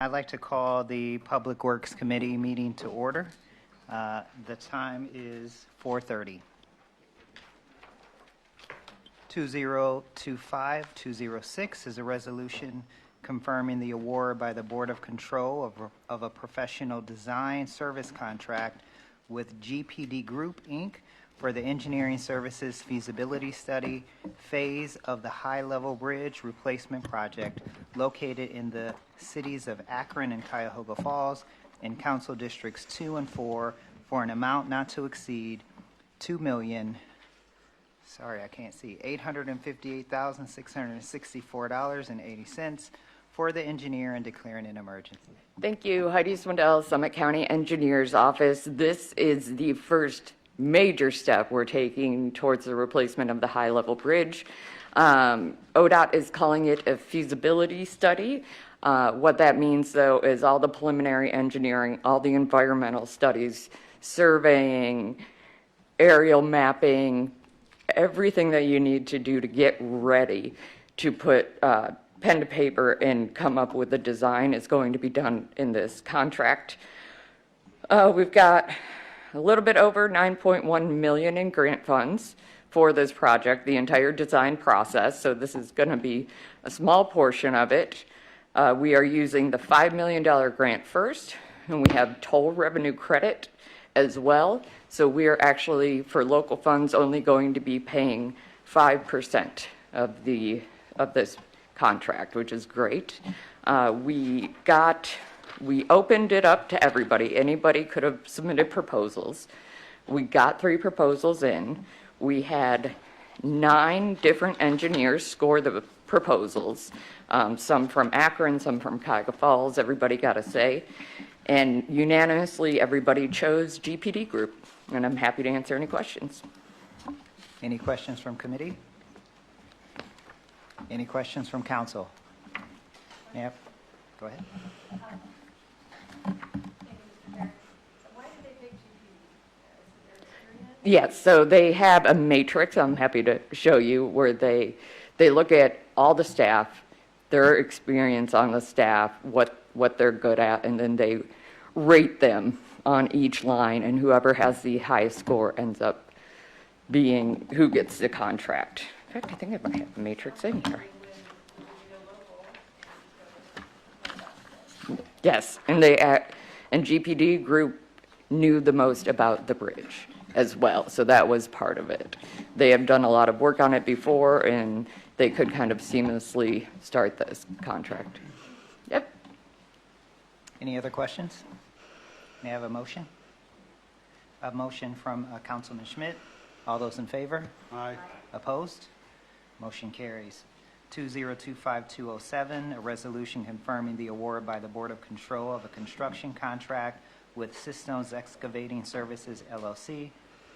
I'd like to call the Public Works Committee meeting to order. The time is 4:30. 2025-206 is a resolution confirming the award by the Board of Control of a professional design service contract with GPD Group, Inc. for the engineering services feasibility study phase of the high-level bridge replacement project located in the cities of Akron and Cuyahoga Falls in Council Districts 2 and 4 for an amount not to exceed $858,664.80 for the engineer and declaring an emergency. Thank you. Heidi Swindell, Summit County Engineers Office. This is the first major step we're taking towards the replacement of the high-level bridge. ODOT is calling it a feasibility study. What that means, though, is all the preliminary engineering, all the environmental studies, surveying, aerial mapping, everything that you need to do to get ready to put pen to paper and come up with a design is going to be done in this contract. We've got a little bit over $9.1 million in grant funds for this project, the entire design process. So this is going to be a small portion of it. We are using the $5 million grant first, and we have toll revenue credit as well. So we are actually, for local funds, only going to be paying 5% of this contract, which is great. We opened it up to everybody. Anybody could have submitted proposals. We got 3 proposals in. We had 9 different engineers score the proposals, some from Akron, some from Cuyahoga Falls. Everybody got a say. And unanimously, everybody chose GPD Group. And I'm happy to answer any questions. Any questions from committee? Any questions from council? Yep. Go ahead. Yes, so they have a matrix, I'm happy to show you, where they look at all the staff, their experience on the staff, what they're good at, and then they rate them on each line, and whoever has the highest score ends up being who gets the contract. In fact, I think I might have the matrix in here. Yes, and GPD Group knew the most about the bridge as well, so that was part of it. They have done a lot of work on it before, and they could kind of seamlessly start this contract. Yep. Any other questions? May I have a motion? A motion from Councilman Schmidt. All those in favor? Aye. Opposed? Motion carries. 2025-207, a resolution confirming the award by the Board of Control of a construction contract with Systones Excavating Services, LLC,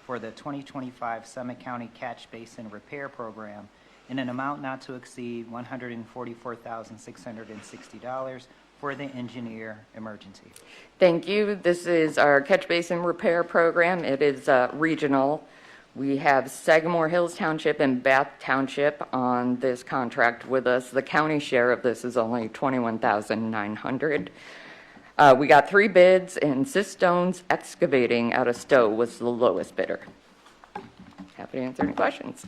for the 2025 Summit County Catch Basin Repair Program in an amount not to exceed $144,660 for the engineer emergency. Thank you. This is our catch basin repair program. It is regional. We have Sagamore Hills Township and Bath Township on this contract with us. The county share of this is only $21,900. We got 3 bids, and Systones Excavating out of Stowe was the lowest bidder. Happy to answer any questions.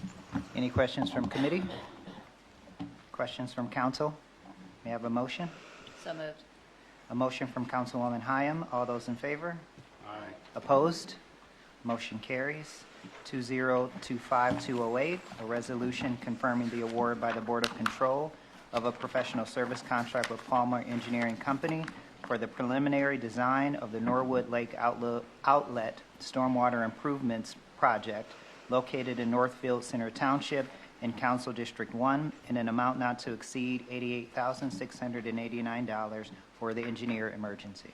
Any questions from committee? Questions from council? May I have a motion? So moved. A motion from Councilwoman Hyam. All those in favor? Aye. Opposed? Motion carries. 2025-208, a resolution confirming the award by the Board of Control of a professional service contract with Palmer Engineering Company for the preliminary design of the Norwood Lake Outlet Stormwater Improvements Project located in Northfield Center Township in Council District 1 in an amount not to exceed $88,689 for the engineer emergency.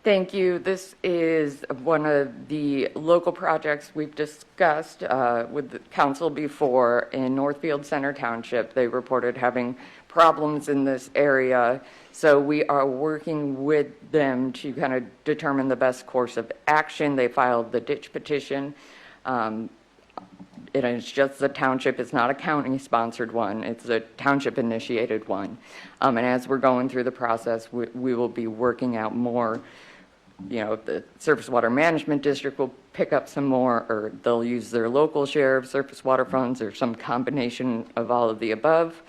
Thank you. This is one of the local projects we've discussed with the council before in Northfield Center Township. They reported having problems in this area, so we are working with them to kind of determine the best course of action. They filed the ditch petition. It is just the township. It's not a county-sponsored one. It's a township-initiated one. And as we're going through the process, we will be working out more. The Surface Water Management District will pick up some more, or they'll use their local share of surface water funds, or some combination of all of the above.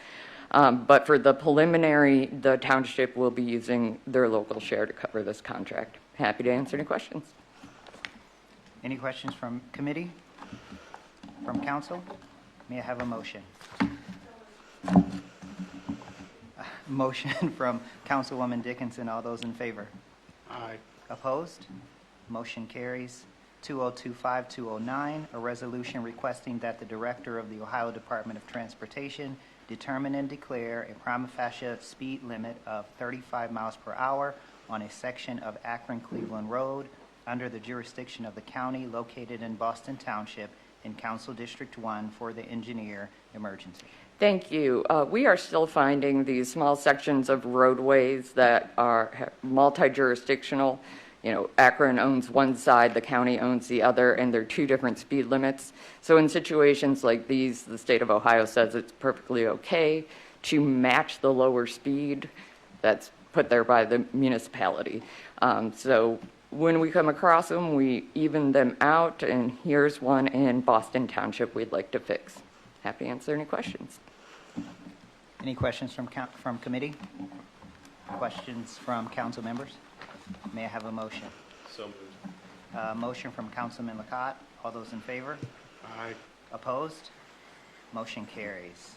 But for the preliminary, the township will be using their local share to cover this contract. Happy to answer any questions. Any questions from committee? From council? May I have a motion? Motion from Councilwoman Dickinson. All those in favor? Aye. Opposed? Motion carries. 2025-209, a resolution requesting that the Director of the Ohio Department of Transportation determine and declare a prima facie speed limit of 35 miles per hour on a section of Akron-Cleveland Road under the jurisdiction of the county located in Boston Township in Council District 1 for the engineer emergency. Thank you. We are still finding these small sections of roadways that are multi-jurisdictional. Akron owns one side, the county owns the other, and they're two different speed limits. So in situations like these, the state of Ohio says it's perfectly okay to match the lower speed that's put there by the municipality. So when we come across them, we even them out, and here's one in Boston Township we'd like to fix. Happy to answer any questions. Any questions from committee? Questions from council members? May I have a motion? So moved. Motion from Councilman Lacotte. All those in favor? Aye. Opposed? Motion carries.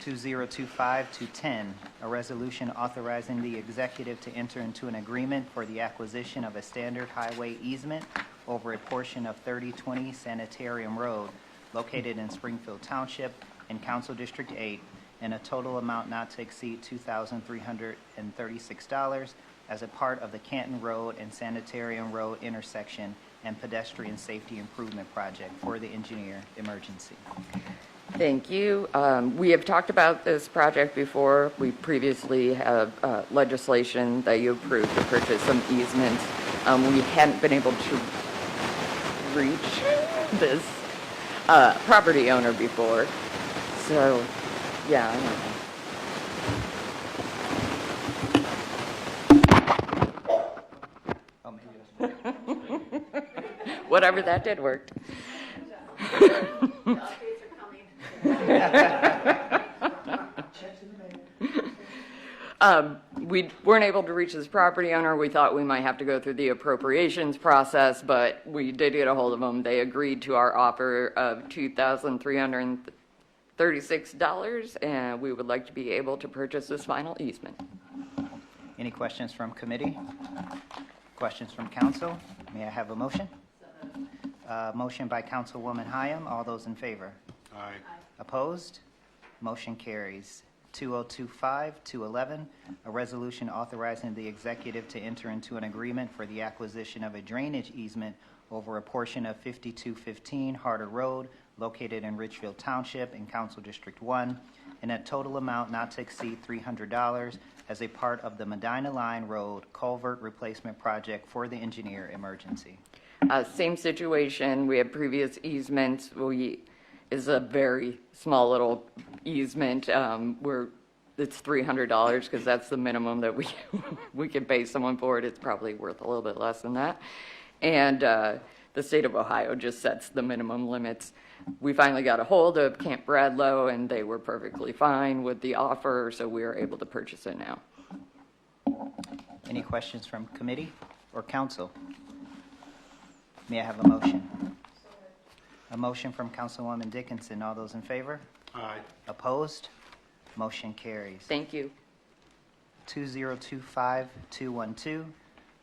2025-210, a resolution authorizing the executive to enter into an agreement for the acquisition of a standard highway easement over a portion of 3020 Sanitarium Road located in Springfield Township in Council District 8 in a total amount not to exceed $2,336 as a part of the Canton Road and Sanitarium Road intersection and pedestrian safety improvement project for the engineer emergency. Thank you. We have talked about this project before. We previously have legislation that you approved to purchase some easements. We hadn't been able to reach this property owner before. So, yeah, I don't know. Oh, maybe it Whatever that did worked. We weren't able to reach this property owner. We thought we might have to go through the appropriations process, but we did get a hold of them. They agreed to our offer of $2,336, and we would like to be able to purchase this final easement. Any questions from committee? Questions from council? May I have a motion? Motion by Councilwoman Hyam. All those in favor? Aye. Opposed? Motion carries. 2025-211, a resolution authorizing the executive to enter into an agreement for the acquisition of a drainage easement over a portion of 5215 Harder Road located in Richfield Township in Council District 1 in a total amount not to exceed $300 as a part of the Medina Line Road culvert replacement project for the engineer emergency. Same situation. We have previous easements. Is a very small little easement. It's $300 because that's the minimum that we can pay someone for it. It's probably worth a little bit less than that. And the state of Ohio just sets the minimum limits. We finally got a hold of Camp Bradlow, and they were perfectly fine with the offer, so we are able to purchase it now. Any questions from committee or council? May I have a motion? A motion from Councilwoman Dickinson. All those in favor? Aye. Opposed? Motion carries. Thank you. 2025-212,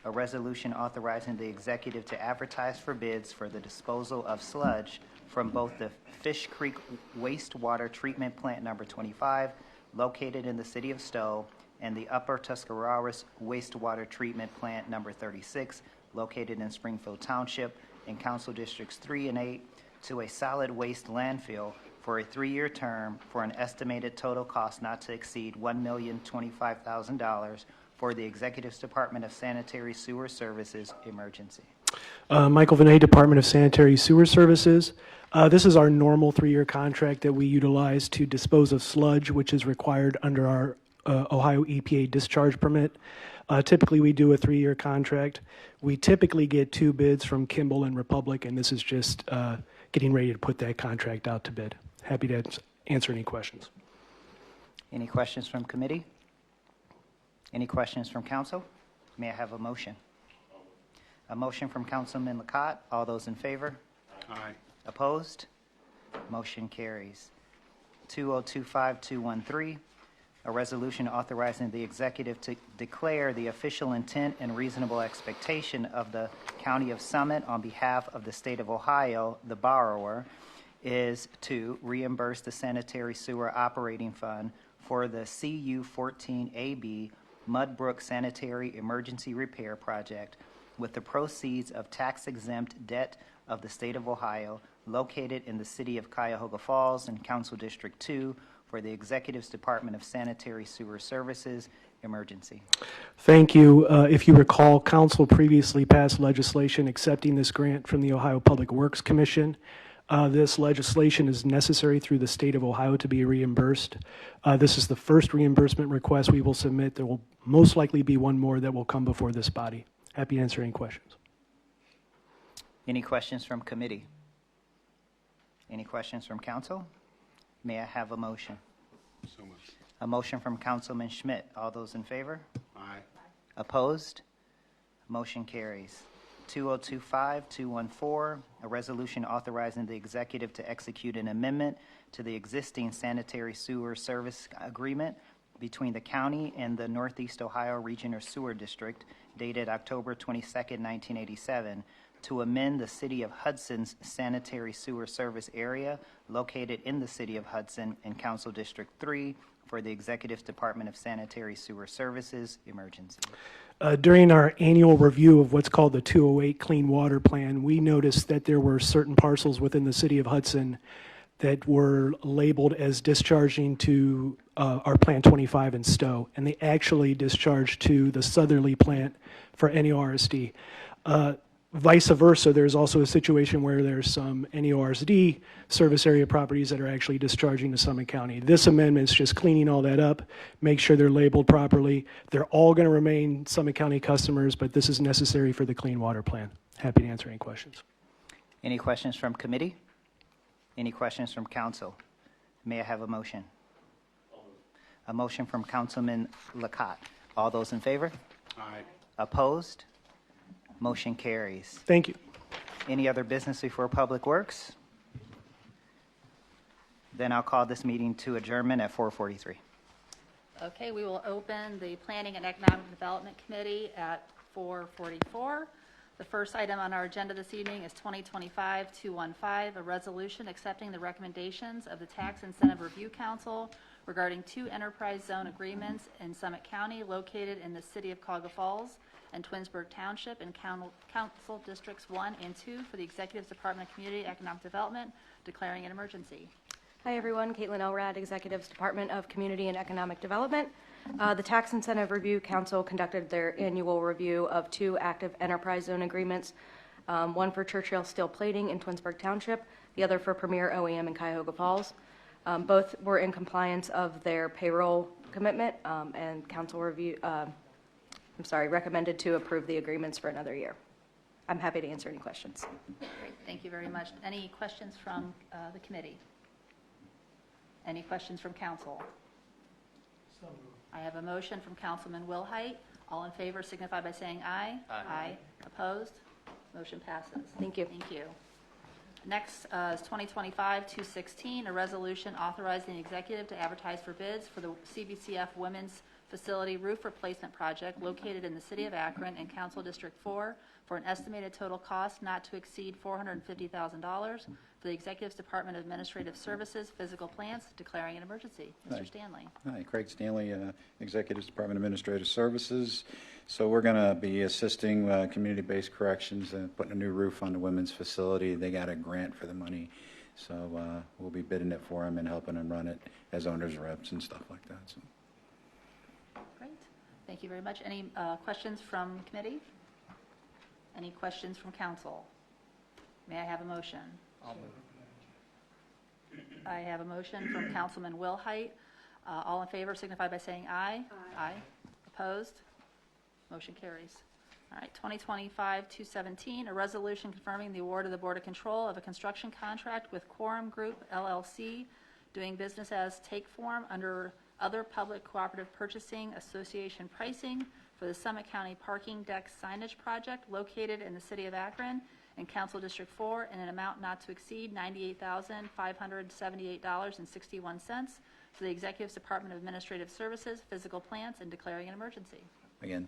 a resolution authorizing the executive to advertise for bids for the disposal of sludge from both the Fish Creek Wastewater Treatment Plant Number 25, located in the city of Stowe, and the Upper Tuscarawas Wastewater Treatment Plant Number 36, located in Springfield Township in Council Districts 3 and 8, to a solid waste landfill for a 3-year term for an estimated total cost not to exceed $1,025,000 for the Executive's Department of Sanitary Sewer Services emergency. Michael Vinay, Department of Sanitary Sewer Services. This is our normal 3-year contract that we utilize to dispose of sludge, which is required under our Ohio EPA discharge permit. Typically, we do a 3-year contract. We typically get 2 bids from Kimball and Republic, and this is just getting ready to put that contract out to bid. Happy to answer any questions. Any questions from committee? Any questions from council? May I have a motion? A motion from Councilman Lacotte. All those in favor? Aye. Opposed? Motion carries. 2025-213, a resolution authorizing the executive to declare the official intent and reasonable expectation of the County of Summit on behalf of the State of Ohio, the borrower, is to reimburse the Sanitary Sewer Operating Fund for the CU14AB Mudbrook Sanitary Emergency Repair Project with the proceeds of tax-exempt debt of the State of Ohio located in the city of Cuyahoga Falls and Council District 2 for the Executive's Department of Sanitary Sewer Services emergency. Thank you. If you recall, council previously passed legislation accepting this grant from the Ohio Public Works Commission. This legislation is necessary through the state of Ohio to be reimbursed. This is the first reimbursement request we will submit. There will most likely be one more that will come before this body. Happy to answer any questions. Any questions from committee? Any questions from council? May I have a motion? So moved. A motion from Councilman Schmidt. All those in favor? Aye. Opposed? Motion carries. 2025-214, a resolution authorizing the executive to execute an amendment to the existing sanitary sewer service agreement between the county and the Northeast Ohio Regional Sewer District dated October 22, 1987, to amend the City of Hudson's sanitary sewer service area located in the City of Hudson and Council District 3 for the Executive's Department of Sanitary Sewer Services emergency. During our annual review of what's called the 208 Clean Water Plan, we noticed that there were certain parcels within the city of Hudson that were labeled as discharging to our Plant 25 in Stowe, and they actually discharged to the southerly plant for NEORSD. Vice versa, there's also a situation where there's some NEORSD service area properties that are actually discharging to Summit County. This amendment is just cleaning all that up, make sure they're labeled properly. They're all going to remain Summit County customers, but this is necessary for the Clean Water Plan. Happy to answer any questions. Any questions from committee? Any questions from council? May I have a motion? A motion from Councilman Lacotte. All those in favor? Aye. Opposed? Motion carries. Thank you. Any other business before Public Works? Then I'll call this meeting to adjournment at 4:43. Okay, we will open the Planning and Economic Development Committee at 4:44. The first item on our agenda this evening is 2025-215, a resolution accepting the recommendations of the Tax Incentive Review Council regarding 2 enterprise zone agreements in Summit County located in the city of Cuyahoga Falls and Twinsburg Township and Council Districts 1 and 2 for the Executive's Department of Community Economic Development, declaring an emergency. Hi, everyone. Caitlin Elrad, Executive's Department of Community and Economic Development. The Tax Incentive Review Council conducted their annual review of 2 active enterprise zone agreements, one for Churchill Steel Plating in Twinsburg Township, the other for Premier OEM in Cuyahoga Falls. Both were in compliance of their payroll commitment, and council recommended to approve the agreements for another year. I'm happy to answer any questions. Great, thank you very much. Any questions from the committee? Any questions from council? I have a motion from Councilman Wilhite. All in favor signify by saying aye. Aye. Opposed? Motion passes. Thank you. Thank you. Next is 2025-216, a resolution authorizing the executive to advertise for bids for the CBCF Women's Facility Roof Replacement Project located in the city of Akron and Council District 4 for an estimated total cost not to exceed $450,000 for the Executive's Department of Administrative Services Physical Plants, declaring an emergency. Mr. Hi. Stanley. Hi, Craig Stanley, Executive Department of Administrative Services. So we're going to be assisting community-based corrections and putting a new roof on the women's facility. They got a grant for the money, so we'll be bidding it for them and helping them run it as owners reps and stuff like that. So. Great. Thank you very much. Any questions from committee? Any questions from council? May I have a motion? I have a motion from Councilman Wilhite. All in favor signify by saying aye. Aye. Opposed? Motion carries. All right, 2025-217, a resolution confirming the award of the Board of Control of a construction contract with Quorum Group LLC, doing business as Takeform under other public cooperative purchasing association pricing for the Summit County Parking Deck Signage Project located in the city of Akron and Council District 4 in an amount not to exceed $98,578.61 for the Executive's Department of Administrative Services, Physical Plants, and declaring an emergency. Again,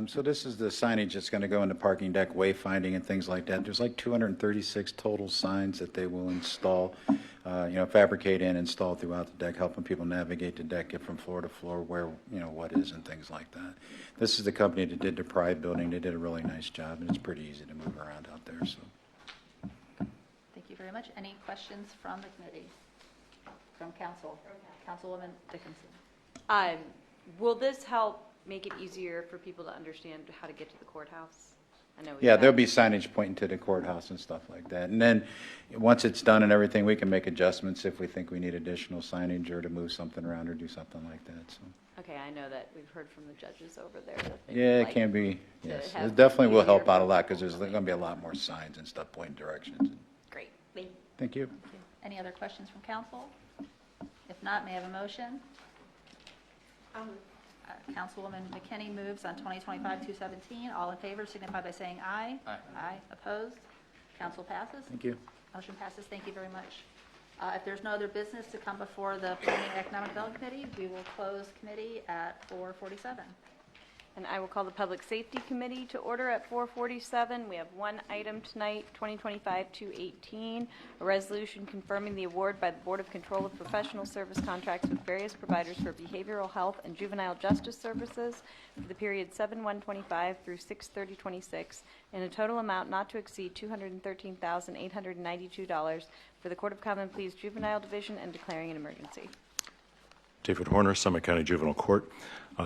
so this is the signage that's going to go into parking deck wayfinding and things like that. There's like 236 total signs that they will install, fabricate and install throughout the deck, helping people navigate the deck, get from floor to floor where, what is and things like that. This is the company that did the Pride building. They did a really nice job, and it's pretty easy to move around out there. So, Thank you very much. Any questions from the committee? From council? Councilwoman Dickinson. Will this help make it easier for people to understand how to get to the courthouse? I know. yeah, there'll be signage pointing to the courthouse and stuff like that. And then, once it's done and everything, we can make adjustments if we think we need additional signage or to move something around or do something like that. So. Okay, I know that we've heard from the judges over there. That they Yeah, like it can be, to yes. have It definitely will easier help out a for lot because people. there's going to be a lot more signs and stuff pointing directions. Great, thank you. Thank you. Any other questions from council? If not, may I have a motion? Councilwoman McKinney moves on 2025-217. All in favor signify by saying aye. Aye. Aye. Opposed? Council passes. Thank you. Motion passes. Thank you very much. If there's no other business to come before the Planning and Economic Development Committee, we will close committee at 4:47. And I will call the Public Safety Committee to order at 4:47. We have one item tonight, 2025-218, a resolution confirming the award by the Board of Control of professional service contracts with various providers for behavioral health and juvenile justice services for the period 7/125 through 6/30/26 in a total amount not to exceed $213,892 for the Court of Common Pleas Juvenile Division and declaring an emergency. David Horner, Summit County Juvenile Court.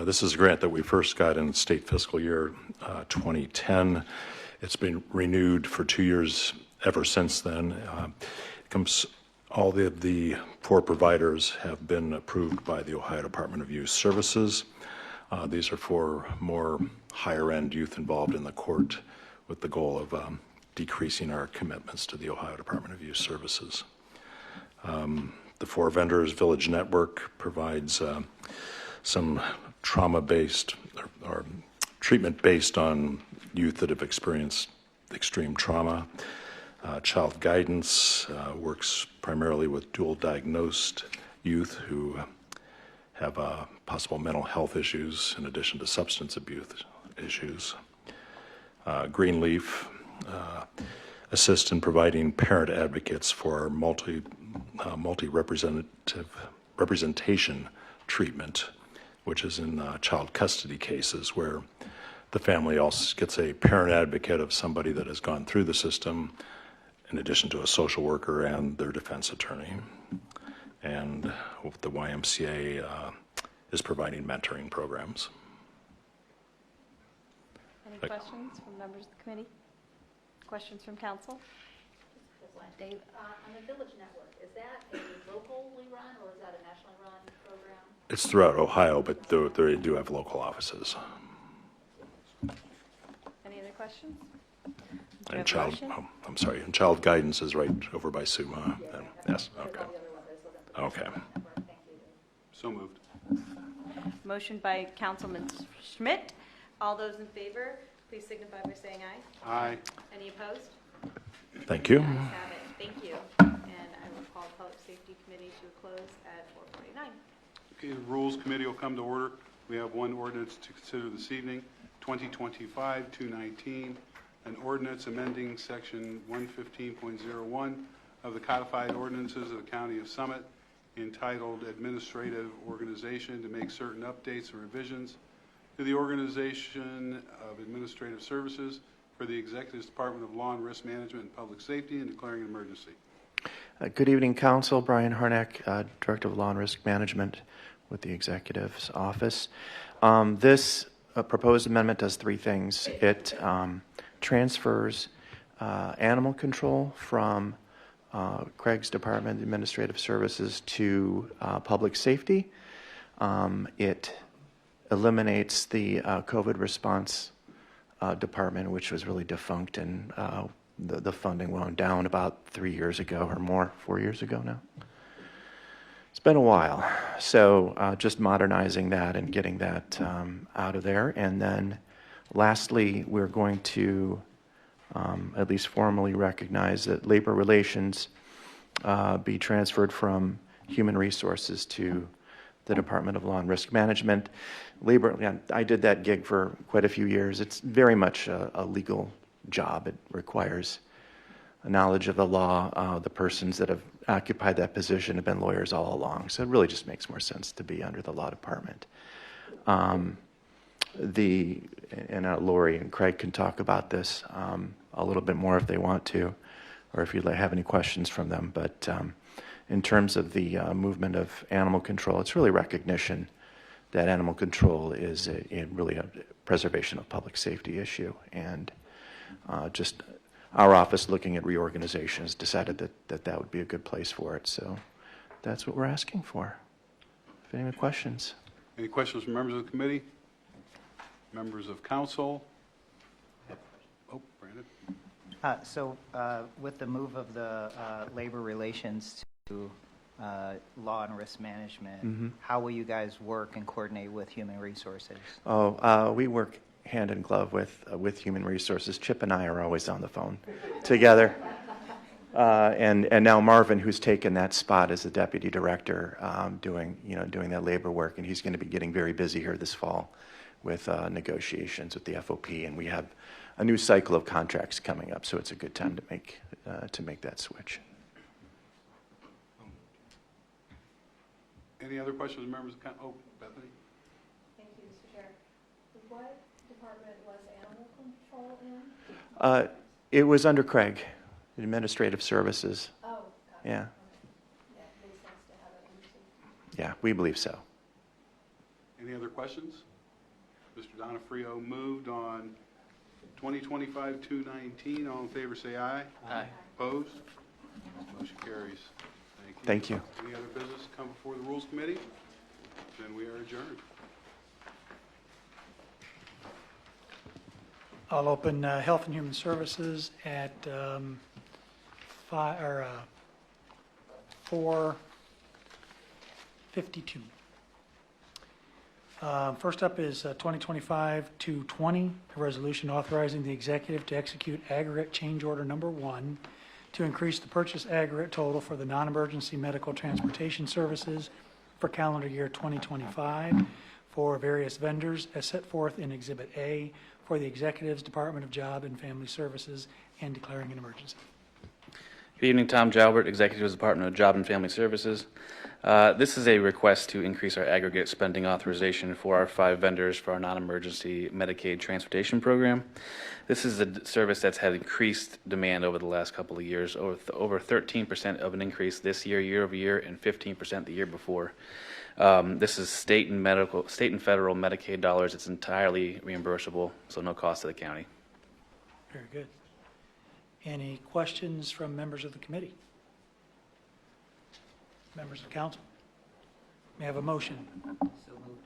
This is a grant that we first got in state fiscal year 2010. It's been renewed for 2 years ever since then. All the 4 providers have been approved by the Ohio Department of Youth Services. These are for more higher-end youth involved in the court with the goal of decreasing our commitments to the Ohio Department of Youth Services. The 4 vendors, Village Network provides some trauma-based or treatment based on youth that have experienced extreme trauma. Child Guidance works primarily with dual-diagnosed youth who have possible mental health issues in addition to substance abuse issues. Greenleaf assists in providing parent advocates for multi-representation treatment, which is in child custody cases where the family also gets a parent advocate of somebody that has gone through the system in addition to a social worker and their defense attorney. And the YMCA is providing mentoring programs. Any questions from members of the committee? Questions from council? Dave, on the Village Network, is that a locally run or is that a nationally run program? It's throughout Ohio, but they do have local offices. Any other questions? Do you And have a motion? I'm sorry, and Child Guidance is right over by Suma. Yes, okay. Okay. So moved. Motion by Councilman Schmidt. All those in favor, please signify by saying aye. Aye. Any opposed? Thank you. Ayes have it. Thank you. And I will call the Public Safety Committee to a close at 4:49. Okay, the Rules Committee will come to order. We have one ordinance to consider this evening, 2025-219, an ordinance amending Section 115.01 of the codified ordinances of the County of Summit entitled Administrative Organization to make certain updates and revisions to the Organization of Administrative Services for the Executive Department of Law and Risk Management and Public Safety and declaring an emergency. Good evening, Council. Brian Harnack, Director of Law and Risk Management with the Executive's Office. This proposed amendment does three things. It transfers animal control from Craig's Department of Administrative Services to Public Safety. It eliminates the COVID response department, which was really defunct, and the funding wound down about 3 years ago or more, 4 years ago now. It's been a while. So just modernizing that and getting that out of there. And then lastly, we're going to at least formally recognize that labor relations be transferred from human resources to the Department of Law and Risk Management. Labor, yeah, I did that gig for quite a few years. It's very much a legal job. It requires a knowledge of the law. The persons that have occupied that position have been lawyers all along. So it really just makes more sense to be under the law department. And Lori and Craig can talk about this a little bit more if they want to, or if you have any questions from them. But in terms of the movement of animal control, it's really recognition that animal control is really a preservation of public safety issue. And just our office, looking at reorganization, has decided that would be a good place for it. So that's what we're asking for. If any questions? Any questions from members of the committee? Members of council? Oh, Brandon. So with the move of the labor relations to law and risk management, how will you guys work and coordinate with human resources? We work hand in glove with human resources. Chip and I are always on the phone together. And now Marvin, who's taken that spot as the deputy director, doing that labor work, and he's going to be getting very busy here this fall with negotiations with the FOP, and we have a new cycle of contracts coming up, so it's a good time to make that switch. Any other questions, members of council? Oh, Bethany. Thank you, Mr. Chair. What department was animal control in? It was under Craig, Administrative Services. Oh, got it. Yeah. Okay. Yeah, it makes sense to have it in. Yeah, we believe so. Any other questions? Mr. Donofrio moved on 2025-219. All in favor, say aye. Aye. Opposed? Motion carries. Thank you. Any other business come before the Rules Committee? Then we are adjourned. I'll open Health and Human Services at 4:52. First up is 2025-220, a resolution authorizing the executive to execute aggregate change order number 1 to increase the purchase aggregate total for the non-emergency medical transportation services for calendar year 2025 for various vendors as set forth in Exhibit A for the Executive's Department of Job and Family Services and declaring an emergency. Good evening, Tom Jalbert, Executive Department of Job and Family Services. This is a request to increase our aggregate spending authorization for our 5 vendors for our non-emergency Medicaid transportation program. This is a service that's had increased demand over the last couple of years, over 13% of an increase this year, year over year, and 15% the year before. This is state and federal Medicaid dollars. It's entirely reimbursable, so no cost to the county. Very good. Any questions from members of the committee? Members of council? May I have a motion? So moved.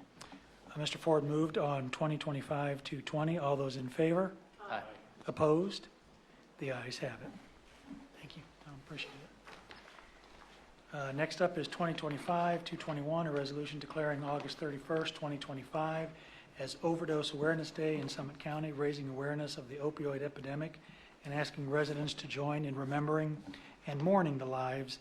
Mr. Ford moved on 2025-220. All those in favor? Aye. Opposed? The ayes have it. Thank you. I appreciate it. Next up is 2025-221, a resolution declaring August 31st, 2025 as Overdose Awareness Day in Summit County, raising awareness of the opioid epidemic and asking residents to join in remembering and mourning the lives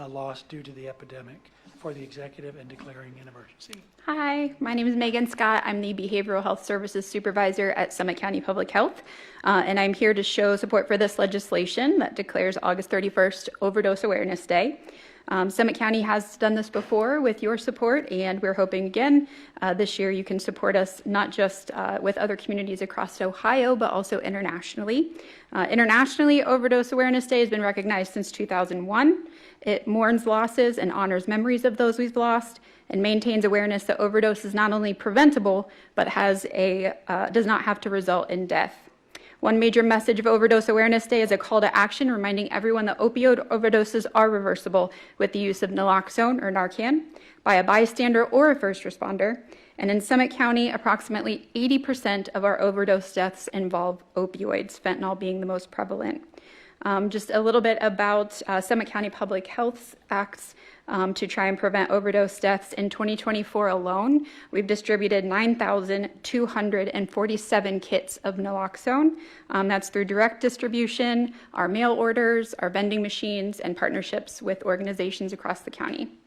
lost due to the epidemic for the executive and declaring an emergency. Hi, my name is Megan Scott. I'm the Behavioral Health Services Supervisor at Summit County Public Health, and I'm here to show support for this legislation that declares August 31st Overdose Awareness Day. Summit County has done this before with your support, and we're hoping again this year you can support us not just with other communities across Ohio, but also internationally. Internationally, Overdose Awareness Day has been recognized since 2001. It mourns losses and honors memories of those we've lost, and maintains awareness that overdose is not only preventable, but does not have to result in death. One major message of Overdose Awareness Day is a call to action reminding everyone that opioid overdoses are reversible with the use of naloxone or Narcan by a bystander or a first responder. And in Summit County, approximately 80% of our overdose deaths involve opioids, fentanyl being the most prevalent. Just a little bit about Summit County Public Health Acts to try and prevent overdose deaths. In 2024 alone, we've distributed 9,247 kits of naloxone. That's through direct distribution, our mail orders, our vending machines, and partnerships with organizations across the county.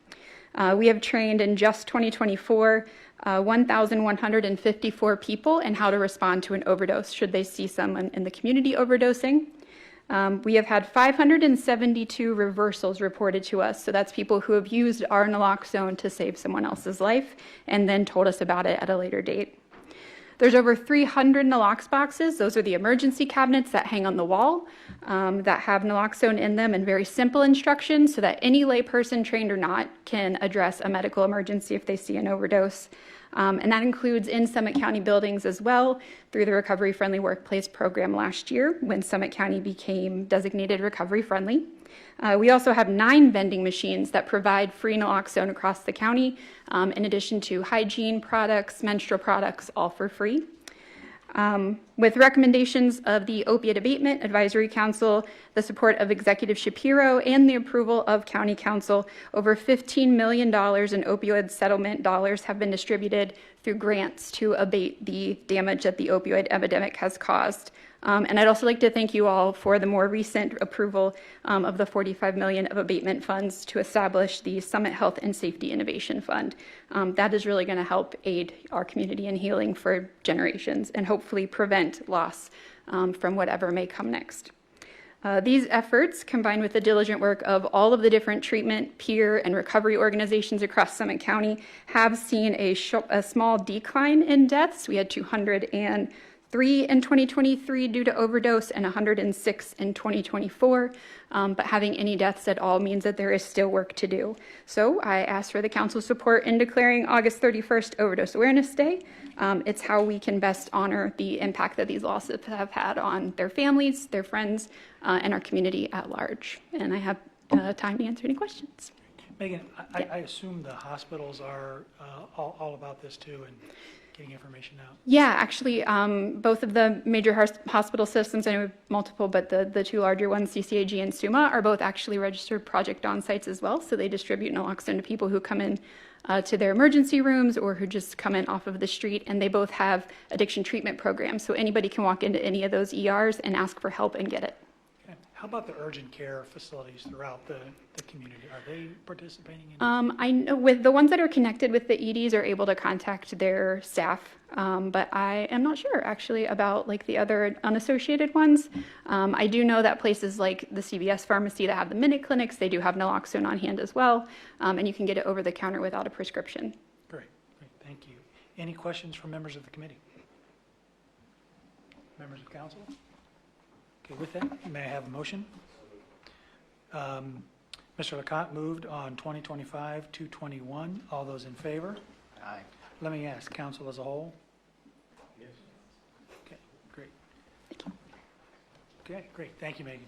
We have trained in just 2024 1,154 people in how to respond to an overdose should they see someone in the community overdosing. We have had 572 reversals reported to us. So that's people who have used our naloxone to save someone else's life and then told us about it at a later date. There's over 300 nalox boxes. Those are the emergency cabinets that hang on the wall that have naloxone in them and very simple instructions so that any layperson, trained or not, can address a medical emergency if they see an overdose. And that includes in Summit County buildings as well through the Recovery Friendly Workplace program last year when Summit County became designated recovery friendly. We also have 9 vending machines that provide free naloxone across the county, in addition to hygiene products, menstrual products, all for free. With recommendations of the Opiate Abatement Advisory Council, the support of Executive Shapiro, and the approval of County Council, over $15 million in opioid settlement dollars have been distributed through grants to abate the damage that the opioid epidemic has caused. And I'd also like to thank you all for the more recent approval of the $45 million of abatement funds to establish the Summit Health and Safety Innovation Fund. That is really going to help aid our community in healing for generations and hopefully prevent loss from whatever may come next. These efforts, combined with the diligent work of all of the different treatment, peer, and recovery organizations across Summit County, have seen a small decline in deaths. We had 203 in 2023 due to overdose and 106 in 2024. But having any deaths at all means that there is still work to do. So I ask for the council's support in declaring August 31st Overdose Awareness Day. It's how we can best honor the impact that these losses have had on their families, their friends, and our community at large. And I have time to answer any questions. Megan, I assume the hospitals are all about this too and getting information out. Yeah, actually, both of the major hospital systems, I know multiple, but the 2 larger ones, CCAG and SUMA, are both actually registered Project Dawn sites as well. So they distribute naloxone to people who come in to their emergency rooms or who just come in off of the street, and they both have addiction treatment programs. So anybody can walk into any of those ERs and ask for help and get it. Okay. How about the urgent care facilities throughout the community? Are they participating in this? I know with the ones that are connected with the EDs are able to contact their staff, but I am not sure actually about like the other unassociated ones. I do know that places like the CVS pharmacy that have the minute clinics, they do have naloxone on hand as well, and you can get it over the counter without a prescription. Great, thank you. Any questions from members of the committee? Members of council? Okay, with that, may I have a motion? Mr. LeCompte moved on 2025-221. All those in favor? Aye. Let me ask, council as a whole? Yes. Okay, great. Okay, great. Thank you, Megan.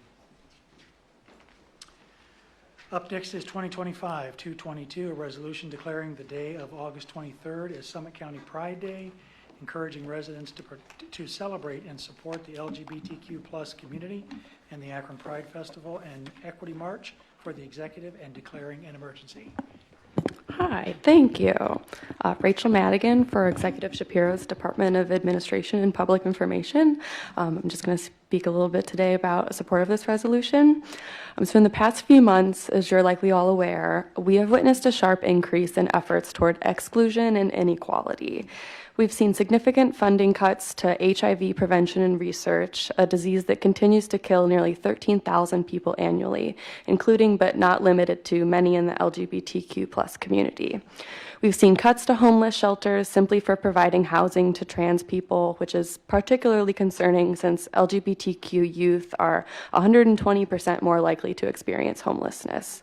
Up next is 2025-222, a resolution declaring the day of August 23rd as Summit County Pride Day, encouraging residents to celebrate and support the LGBTQ+ community and the Akron Pride Festival and Equity March for the executive and declaring an emergency. Hi, thank you. Rachel Madigan for Executive Shapiro's Department of Administration and Public Information. I'm just going to speak a little bit today about support of this resolution. So in the past few months, as you're likely all aware, we have witnessed a sharp increase in efforts toward exclusion and inequality. We've seen significant funding cuts to HIV prevention and research, a disease that continues to kill nearly 13,000 people annually, including but not limited to many in the LGBTQ+ community. We've seen cuts to homeless shelters simply for providing housing to trans people, which is particularly concerning since LGBTQ youth are 120% more likely to experience homelessness.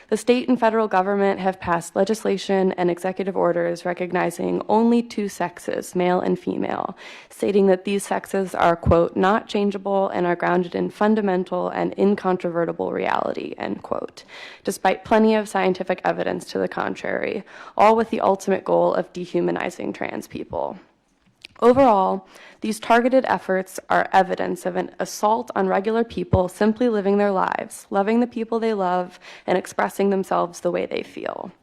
The state and federal government have passed legislation and executive orders recognizing only two sexes, male and female, stating that these sexes are, quote, not changeable and are grounded in fundamental and incontrovertible reality, end quote, despite plenty of scientific evidence to the contrary, all with the ultimate goal of dehumanizing trans people. Overall, these targeted efforts are evidence of an assault on regular people simply living their lives, loving the people they love, and expressing themselves the way they feel.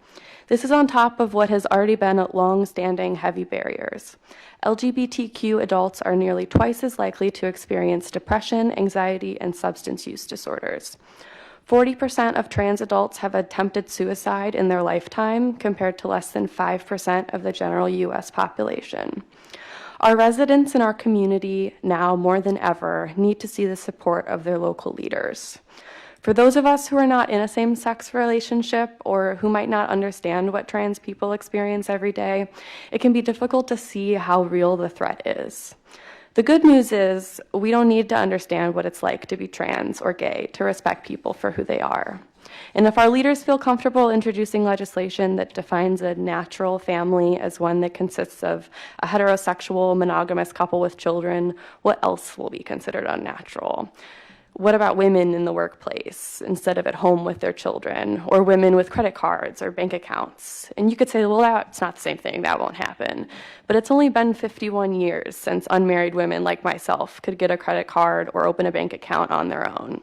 This is on top of what has already been long-standing heavy barriers. LGBTQ adults are nearly twice as likely to experience depression, anxiety, and substance use disorders. 40% of trans adults have attempted suicide in their lifetime, compared to less than 5% of the general U.S. population. Our residents in our community, now more than ever, need to see the support of their local leaders. For those of us who are not in a same-sex relationship or who might not understand what trans people experience every day, it can be difficult to see how real the threat is. The good news is we don't need to understand what it's like to be trans or gay to respect people for who they are. And if our leaders feel comfortable introducing legislation that defines a natural family as one that consists of a heterosexual, monogamous couple with children, what else will be considered unnatural? What about women in the workplace instead of at home with their children, or women with credit cards or bank accounts? And you could say, well, that's not the same thing, that won't happen. But it's only been 51 years since unmarried women like myself could get a credit card or open a bank account on their own.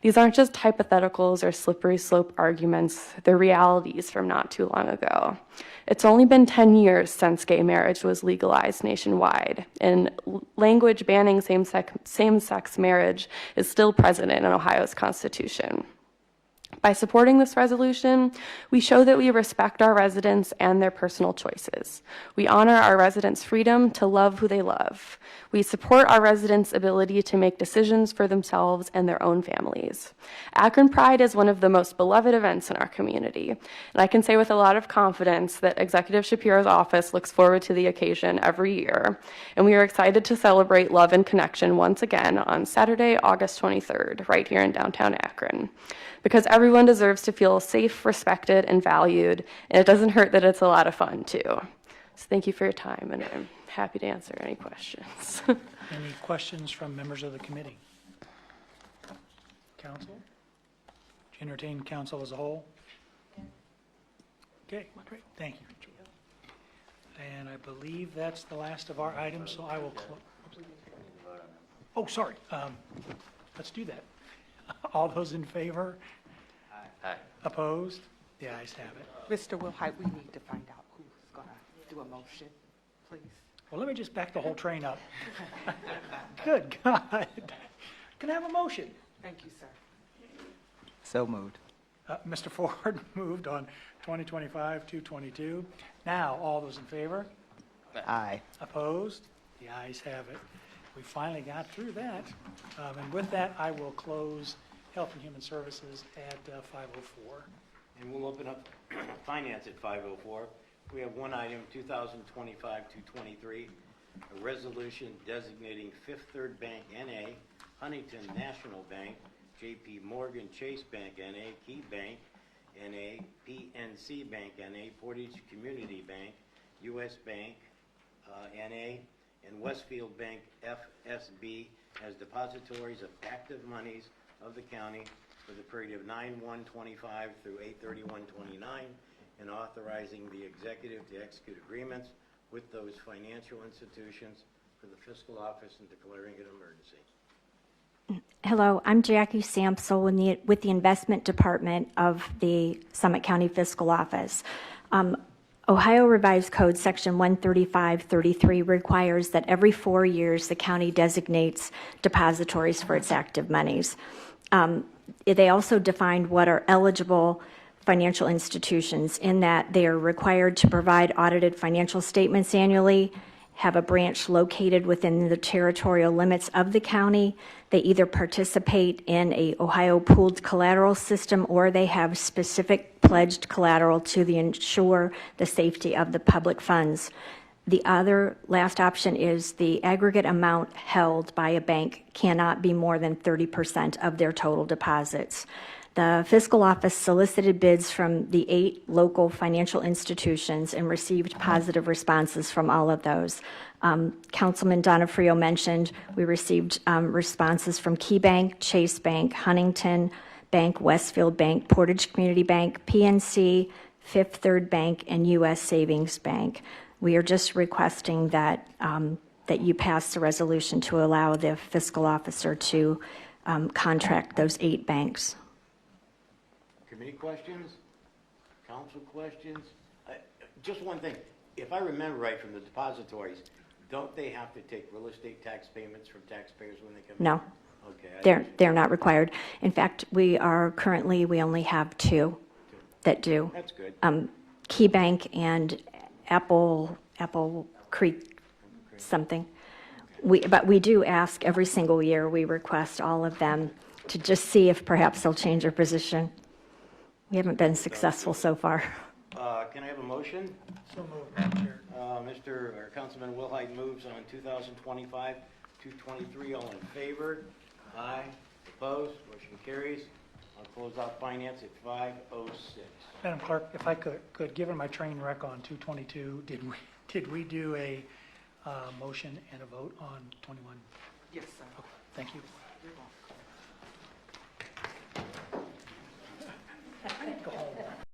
These aren't just hypotheticals or slippery slope arguments, they're realities from not too long ago. It's only been 10 years since gay marriage was legalized nationwide, and language banning same-sex marriage is still present in Ohio's Constitution. By supporting this resolution, we show that we respect our residents and their personal choices. We honor our residents' freedom to love who they love. We support our residents' ability to make decisions for themselves and their own families. Akron Pride is one of the most beloved events in our community, and I can say with a lot of confidence that Executive Shapiro's office looks forward to the occasion every year, and we are excited to celebrate love and connection once again on Saturday, August 23rd, right here in downtown Akron. Because everyone deserves to feel safe, respected, and valued, and it doesn't hurt that it's a lot of fun, too. So thank you for your time, and I'm happy to answer any questions. Any questions from members of the committee? Council? Do you entertain council as a whole? Okay, great, thank you. And I believe that's the last of our items, so I will close. Oh, sorry, let's do that. All those in favor? Aye. Opposed? The ayes have it. Mr. Wilhite, we need to find out who's going to do a motion, please. Well, let me just back the whole train up. Good God. Can I have a motion? Thank you, sir. So moved. Mr. Ford moved on 2025-222. Now, all those in favor? Aye. Opposed? The ayes have it. We finally got through that. And with that, I will close Health and Human Services at 5:04. And we'll open up Finance at 5:04. We have one item, 2025-223, a resolution designating Fifth Third Bank, N.A., Huntington National Bank, J.P. Morgan Chase Bank, N.A., Key Bank, N.A., PNC Bank, N.A., Portage Community Bank, U.S. Bank, N.A., and Westfield Bank, FSB, as depositories of active monies of the county for the period of 9/1/25 through 8/31/29, and authorizing the executive to execute agreements with those financial institutions for the fiscal office and declaring an emergency. Hello, I'm Jackie Samsel with the Investment Department of the Summit County Fiscal Office. Ohio Revised Code Section 13533 requires that every 4 years the county designates depositories for its active monies. They also defined what are eligible financial institutions in that they are required to provide audited financial statements annually, have a branch located within the territorial limits of the county. They either participate in a Ohio pooled collateral system, or they have specific pledged collateral to ensure the safety of the public funds. The other last option is the aggregate amount held by a bank cannot be more than 30% of their total deposits. The fiscal office solicited bids from the 8 local financial institutions and received positive responses from all of those. Councilman Donofrio mentioned we received responses from KeyBank, Chase Bank, Huntington Bank, Westfield Bank, Portage Community Bank, PNC, Fifth Third Bank, and U.S. Savings Bank. We are just requesting that that you pass the resolution to allow the fiscal officer to contract those 8 banks. Committee questions? Council questions? Just one thing. If I remember right from the depositories, don't they have to take real estate tax payments from taxpayers when they come in? No, Okay. they're not required. In fact, we only have 2 that do. That's good. KeyBank and Apple Creek something. But we do ask every single year, we request all of them to just see if perhaps they'll change their position. We haven't been successful so far. Can I have a motion? So moved, Madam Chair. Councilman Wilhite moves on 2025-223. All in favor? Aye. Opposed? Motion carries. I'll close out finance at 5:06. Madam Clerk, if I could, given my train wreck on 222, did we do a motion and a vote on 21? Yes, sir. Okay, thank you. You're welcome.